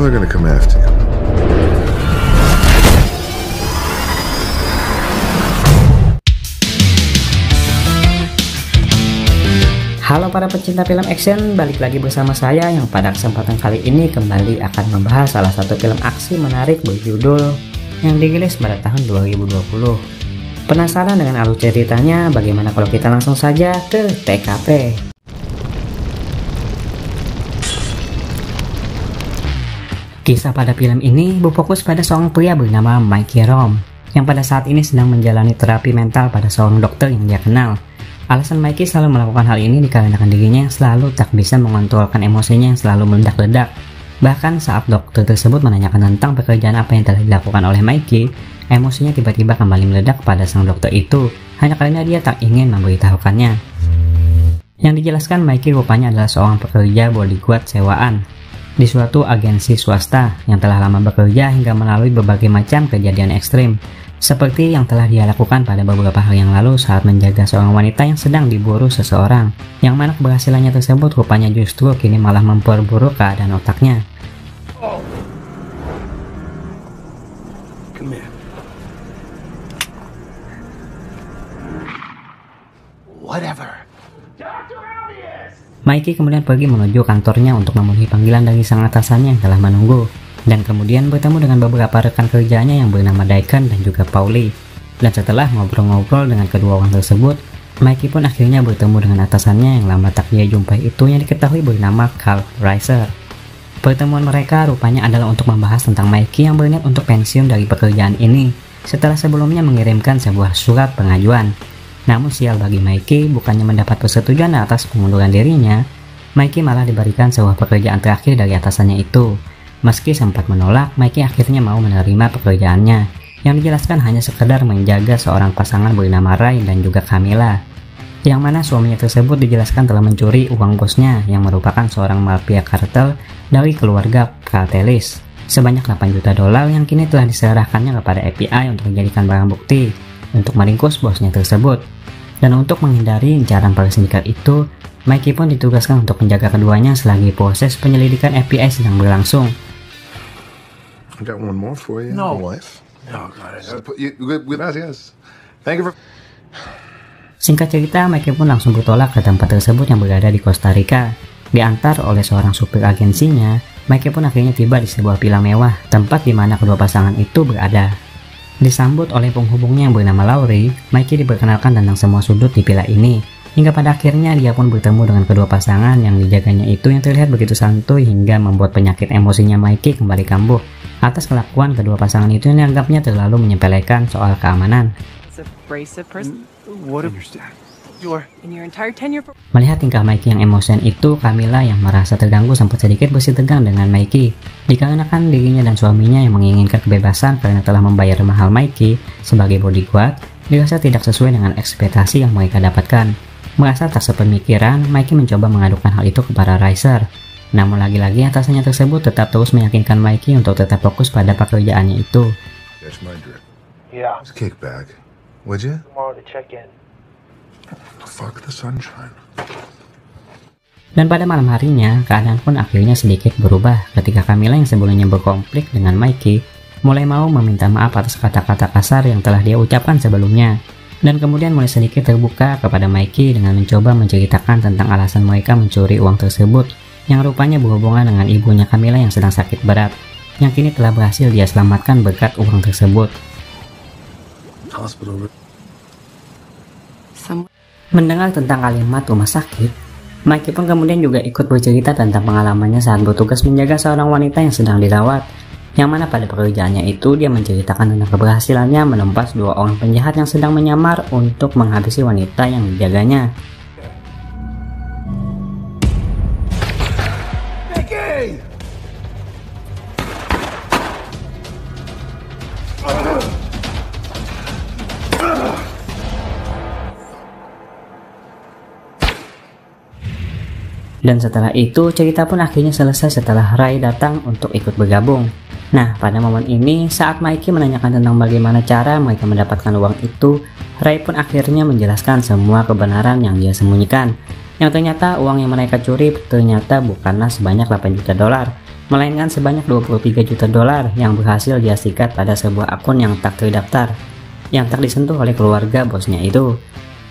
they're gonna come after you. Halo para pecinta film action, balik lagi bersama saya yang pada kesempatan kali ini kembali akan membahas salah satu film aksi menarik berjudul yang dirilis pada tahun 2020. Penasaran dengan alur ceritanya? Bagaimana kalau kita langsung saja ke TKP? Kisah pada film ini berfokus pada seorang pria bernama Mikey Rom yang pada saat ini sedang menjalani terapi mental pada seorang dokter yang dia kenal. Alasan Mikey selalu melakukan hal ini dikarenakan dirinya yang selalu tak bisa mengontrolkan emosinya yang selalu meledak-ledak. Bahkan saat dokter tersebut menanyakan tentang pekerjaan apa yang telah dilakukan oleh Mikey, emosinya tiba-tiba kembali meledak pada sang dokter itu, hanya karena dia tak ingin memberitahukannya. Yang dijelaskan Mikey rupanya adalah seorang pekerja bodyguard sewaan di suatu agensi swasta yang telah lama bekerja hingga melalui berbagai macam kejadian ekstrim, seperti yang telah dia lakukan pada beberapa hari yang lalu saat menjaga seorang wanita yang sedang diburu seseorang, yang mana keberhasilannya tersebut rupanya justru kini malah memperburuk keadaan otaknya. Come here. Whatever. Mikey kemudian pergi menuju kantornya untuk memenuhi panggilan dari sang atasannya yang telah menunggu, dan kemudian bertemu dengan beberapa rekan kerjanya yang bernama Daikon dan juga Pauli. Dan setelah ngobrol-ngobrol dengan kedua orang tersebut, Mikey pun akhirnya bertemu dengan atasannya yang lama tak dia jumpai itu yang diketahui bernama Carl Reiser. Pertemuan mereka rupanya adalah untuk membahas tentang Mikey yang berniat untuk pensiun dari pekerjaan ini setelah sebelumnya mengirimkan sebuah surat pengajuan. Namun sial bagi Mikey, bukannya mendapat persetujuan atas pengunduran dirinya, Mikey malah diberikan sebuah pekerjaan terakhir dari atasannya itu. Meski sempat menolak, Mikey akhirnya mau menerima pekerjaannya, yang dijelaskan hanya sekedar menjaga seorang pasangan bernama Ray dan juga Camilla, yang mana suaminya tersebut dijelaskan telah mencuri uang bosnya yang merupakan seorang mafia kartel dari keluarga kartelis sebanyak $8 juta yang kini telah diserahkannya kepada FBI untuk dijadikan barang bukti untuk meringkus bosnya tersebut. Dan untuk menghindari incaran para sindikat itu, Mikey pun ditugaskan untuk menjaga keduanya selagi proses penyelidikan FBI sedang berlangsung. I got one more for you. No. Wife. No, God. Yes. Thank you for. Singkat cerita, Mikey pun langsung bertolak ke tempat tersebut yang berada di Costa Rica. Diantar oleh seorang supir agensinya, Mikey pun akhirnya tiba di sebuah villa mewah, tempat di mana kedua pasangan itu berada. Disambut oleh penghubungnya yang bernama Laurie, Mikey diperkenalkan tentang semua sudut di villa ini, hingga pada akhirnya dia pun bertemu dengan kedua pasangan yang dijaganya itu yang terlihat begitu santuy hingga membuat penyakit emosinya Mikey kembali kambuh atas kelakuan kedua pasangan itu yang dianggapnya terlalu menyepelekan soal keamanan. Melihat tingkah Mikey yang emosian itu, Camilla yang merasa terganggu sempat sedikit bersitegang dengan Mikey, dikarenakan dirinya dan suaminya yang menginginkan kebebasan karena telah membayar mahal Mikey sebagai bodyguard, dirasa tidak sesuai dengan ekspektasi yang mereka dapatkan. Merasa tak sepemikiran, Mikey mencoba mengadukan hal itu kepada Reiser. Namun lagi-lagi atasannya tersebut tetap terus meyakinkan Mikey untuk tetap fokus pada pekerjaannya itu. Catch my drift. Yeah. Just kick back. Would you? Tomorrow to check in. Fuck the sunshine. Dan pada malam harinya, keadaan pun akhirnya sedikit berubah ketika Camilla yang sebelumnya berkonflik dengan Mikey mulai mau meminta maaf atas kata-kata kasar yang telah dia ucapkan sebelumnya, dan kemudian mulai sedikit terbuka kepada Mikey dengan mencoba menceritakan tentang alasan mereka mencuri uang tersebut yang rupanya berhubungan dengan ibunya Camilla yang sedang sakit berat, yang kini telah berhasil dia selamatkan berkat uang tersebut. Hospital. Mendengar tentang kalimat rumah sakit, Mikey pun kemudian juga ikut bercerita tentang pengalamannya saat bertugas menjaga seorang wanita yang sedang dirawat, yang mana pada pekerjaannya itu dia menceritakan tentang keberhasilannya menumpas 2 orang penjahat yang sedang menyamar untuk menghabisi wanita yang dijaganya. Mickey! Dan setelah itu, cerita pun akhirnya selesai setelah Ray datang untuk ikut bergabung. Nah, pada momen ini, saat Mikey menanyakan tentang bagaimana cara mereka mendapatkan uang itu, Ray pun akhirnya menjelaskan semua kebenaran yang dia sembunyikan. Yang ternyata uang yang mereka curi ternyata bukanlah sebanyak $8 juta, melainkan sebanyak 23 juta dolar yang berhasil dia sikat pada sebuah akun yang tak terdaftar, yang tak disentuh oleh keluarga bosnya itu.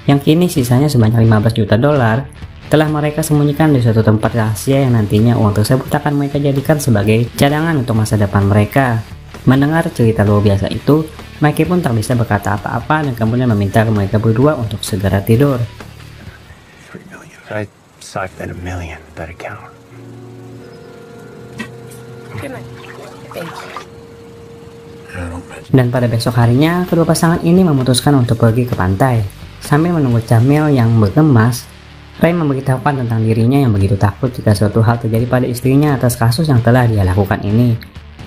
Yang kini sisanya sebanyak 15 juta dolar telah mereka sembunyikan di suatu tempat rahasia yang nantinya uang tersebut akan mereka jadikan sebagai cadangan untuk masa depan mereka. Mendengar cerita luar biasa itu, Mikey pun tak bisa berkata apa-apa dan kemudian meminta mereka berdua untuk segera tidur. 3 million. I sucked at $1 million, that account. Good night. Thank you. Yeah, don't mention. Dan pada besok harinya, kedua pasangan ini memutuskan untuk pergi ke pantai. Sambil menunggu Camille yang bergemas, Ray memberitahukan tentang dirinya yang begitu takut jika suatu hal terjadi pada istrinya atas kasus yang telah dia lakukan ini.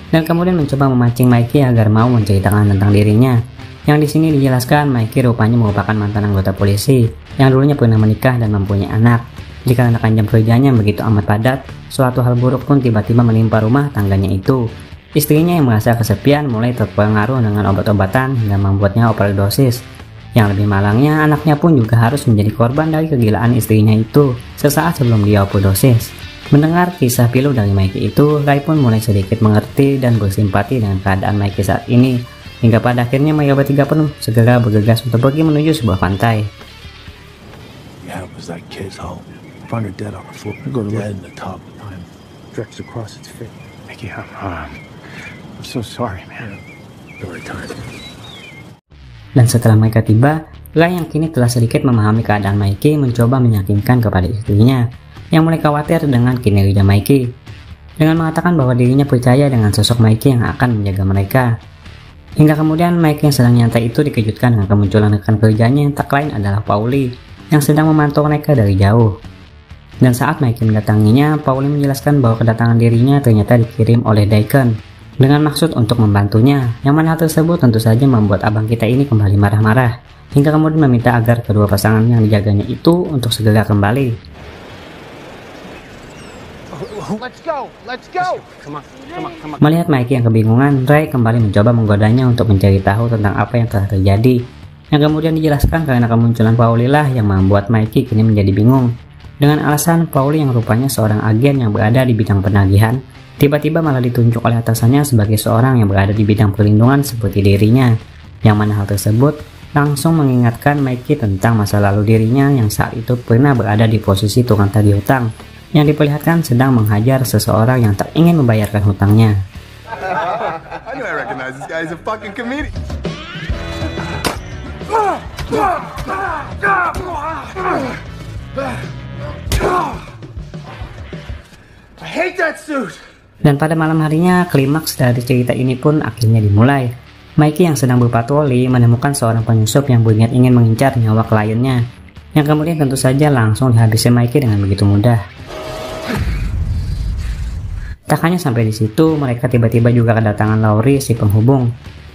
Dan kemudian mencoba memancing Mikey agar mau menceritakan tentang dirinya. Yang di sini dijelaskan Mikey rupanya merupakan mantan anggota polisi yang dulunya pernah menikah dan mempunyai anak. Dikarenakan jam kerjanya begitu amat padat, suatu hal buruk pun tiba-tiba menimpa rumah tangganya itu. Istrinya yang merasa kesepian mulai terpengaruh dengan obat-obatan hingga membuatnya overdosis. Yang lebih malangnya, anaknya pun juga harus menjadi korban dari kegilaan istrinya itu sesaat sebelum dia overdosis. Mendengar kisah pilu dari Mikey itu, Ray pun mulai sedikit mengerti dan bersimpati dengan keadaan Mikey saat ini. Hingga pada akhirnya mereka bertiga pun segera bergegas untuk pergi menuju sebuah pantai. Yeah, it was that kid's home. Found her dead on the floor. Go to dead in the tub. I'm stretched across its face. Mickey, I'm so sorry, man. Story time. Dan setelah mereka tiba, Ray yang kini telah sedikit memahami keadaan Mikey mencoba meyakinkan kepada istrinya yang mulai khawatir dengan kinerja Mikey, dengan mengatakan bahwa dirinya percaya dengan sosok Mikey yang akan menjaga mereka. Hingga kemudian Mikey yang sedang nyantai itu dikejutkan dengan kemunculan rekan kerjanya yang tak lain adalah Paulie yang sedang memantau mereka dari jauh. Dan saat Mikey mendatanginya, Paulie menjelaskan bahwa kedatangan dirinya ternyata dikirim oleh Daikon dengan maksud untuk membantunya, yang mana hal tersebut tentu saja membuat abang kita ini kembali marah-marah, hingga kemudian meminta agar kedua pasangan yang dijaganya itu untuk segera kembali. Let's go! Let's go! Come on. Melihat Mikey yang kebingungan, Ray kembali mencoba menggodanya untuk mencari tahu tentang apa yang telah terjadi, yang kemudian dijelaskan karena kemunculan Paulie lah yang membuat Mikey kini menjadi bingung. Dengan alasan Paulie yang rupanya seorang agen yang berada di bidang penagihan, tiba-tiba malah ditunjuk oleh atasannya sebagai seorang yang berada di bidang perlindungan seperti dirinya, yang mana hal tersebut langsung mengingatkan Mikey tentang masa lalu dirinya yang saat itu pernah berada di posisi tukang tagih hutang, yang diperlihatkan sedang menghajar seseorang yang tak ingin membayarkan hutangnya. I knew I recognized this guy as a fucking comedian. I hate that suit! Dan pada malam harinya, klimaks dari cerita ini pun akhirnya dimulai. Mikey yang sedang berpatroli menemukan seorang penyusup yang berniat ingin mengincar nyawa kliennya, yang kemudian tentu saja langsung dihabisi Mikey dengan begitu mudah. Tak hanya sampai di situ, mereka tiba-tiba juga kedatangan Laurie, si penghubung,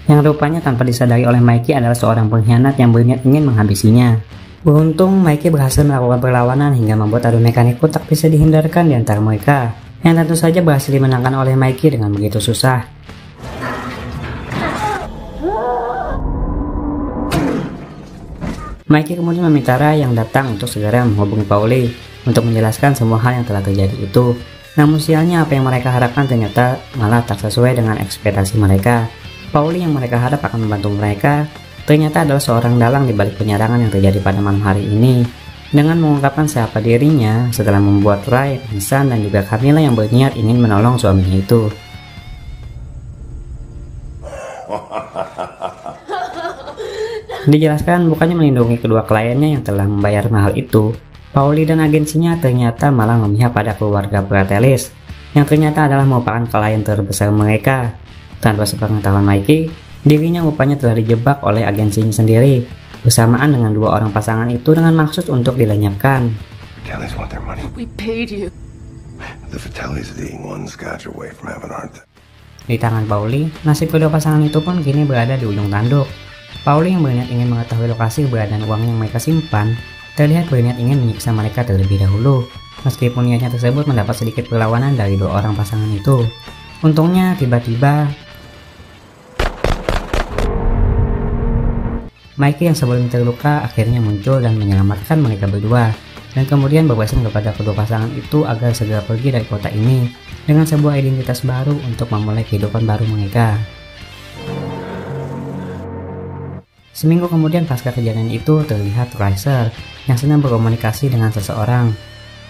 yang rupanya tanpa disadari oleh Mikey adalah seorang pengkhianat yang berniat ingin menghabisinya. Beruntung, Mikey berhasil melakukan perlawanan hingga membuat adu mekanik pun tak bisa dihindarkan di antara mereka, yang tentu saja berhasil dimenangkan oleh Mikey dengan begitu susah. Mikey kemudian meminta Ray yang datang untuk segera menghubungi Paulie untuk menjelaskan semua hal yang telah terjadi itu. Namun sialnya apa yang mereka harapkan ternyata malah tak sesuai dengan ekspektasi mereka. Paulie yang mereka harap akan membantu mereka ternyata adalah seorang dalang di balik penyerangan yang terjadi pada malam hari ini. Dengan mengungkapkan siapa dirinya setelah membuat Ray, Insan dan juga Camilla yang berniat ingin menolong suaminya itu. Dijelaskan bukannya melindungi kedua kliennya yang telah membayar mahal itu, Paulie dan agensinya ternyata malah memihak pada keluarga Fratellis, yang ternyata adalah merupakan klien terbesar mereka. Tanpa sepengetahuan Mikey, dirinya rupanya telah dijebak oleh agensinya sendiri, bersamaan dengan dua orang pasangan itu dengan maksud untuk dilenyapkan. Vitalis want their money. We paid you. The Vitalis are eating one scotch away from having aren't they? Di tangan Paulie, nasib kedua pasangan itu pun kini berada di ujung tanduk. Paulie yang berniat ingin mengetahui lokasi keberadaan uang yang mereka simpan, terlihat berniat ingin menyiksa mereka terlebih dahulu, meskipun niatnya tersebut mendapat sedikit perlawanan dari dua orang pasangan itu. Untungnya tiba-tiba Mikey yang sebelum terluka akhirnya muncul dan menyelamatkan mereka berdua, dan kemudian berpesan kepada kedua pasangan itu agar segera pergi dari kota ini, dengan sebuah identitas baru untuk memulai kehidupan baru mereka. Seminggu kemudian pasca kejadian itu terlihat Riser yang sedang berkomunikasi dengan seseorang.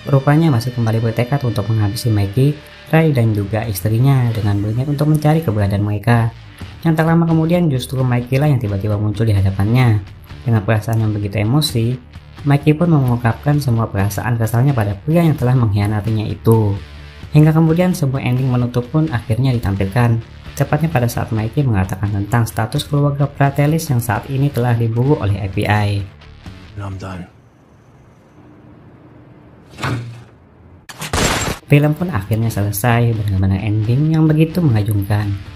Rupanya masih kembali bertekad untuk menghabisi Maggie, Ray dan juga istrinya dengan berniat untuk mencari keberadaan mereka. Yang tak lama kemudian justru Mikey lah yang tiba-tiba muncul di hadapannya. Dengan perasaan yang begitu emosi, Mikey pun mengungkapkan semua perasaan kesalnya pada pria yang telah mengkhianatinya itu. Hingga kemudian sebuah ending menutup pun akhirnya ditampilkan. Tepatnya pada saat Mikey mengatakan tentang status keluarga Fratellis yang saat ini telah diburu oleh FBI. I'm done. Film pun akhirnya selesai dengan ending yang begitu mengagumkan.